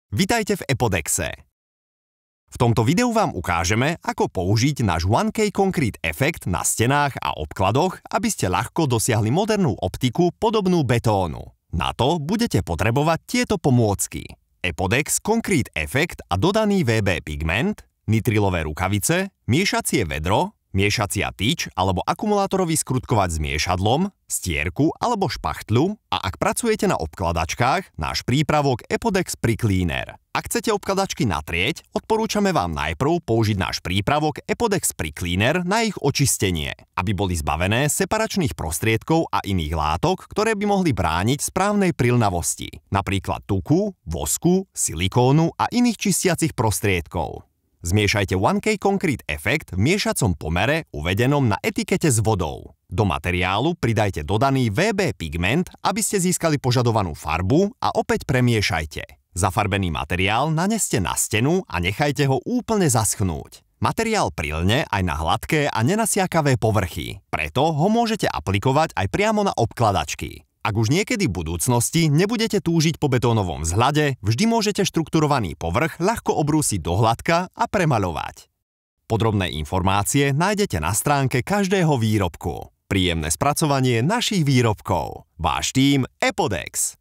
Vitajte v Epodexe. V tomto videu vám ukážeme, ako použiť náš 1K Concrete efekt na stenách a obkladoch, aby ste ľahko dosiahli modernú optiku podobnú betónu. Na to budete potrebovať tieto pomôcky: Epodex Concrete efekt a dodaný VB pigment, nitrilové rukavice, miešacie vedro, miešacia tyč alebo akumulátorový skrutkovač s miešadlom, stierku alebo špachtľu a ak pracujete na obkladačkách, náš prípravok Epodex Pre-Cleaner. Ak chcete obkladačky natrieť, odporúčame vám najprv použiť náš prípravok Epodex Pre-Cleaner na ich očistenie, aby boli zbavené separačných prostriedkov a iných látok, ktoré by mohli brániť správnej prilnavosti, napríklad tuku, vosku, silikónu a iných čistiacich prostriedkov. Zmiešajte 1K Concrete efekt v miešacom pomere uvedenom na etikete s vodou. Do materiálu pridajte dodaný VB pigment, aby ste získali požadovanú farbu a opäť premiešajte. Zafarbený materiál naneste na stenu a nechajte ho úplne zaschnúť. Materiál prilne aj na hladké a nenasiakavé povrchy, preto ho môžete aplikovať aj priamo na obkladačky. Ak už niekedy v budúcnosti nebudete túžiť po betónovom vzhľade, vždy môžete štrukturovaný povrch ľahko obrúsiť do hladka a premaľovať. Podrobné informácie nájdete na stránke každého výrobku. Príjemné spracovanie našich výrobkov. Váš tím Epodex.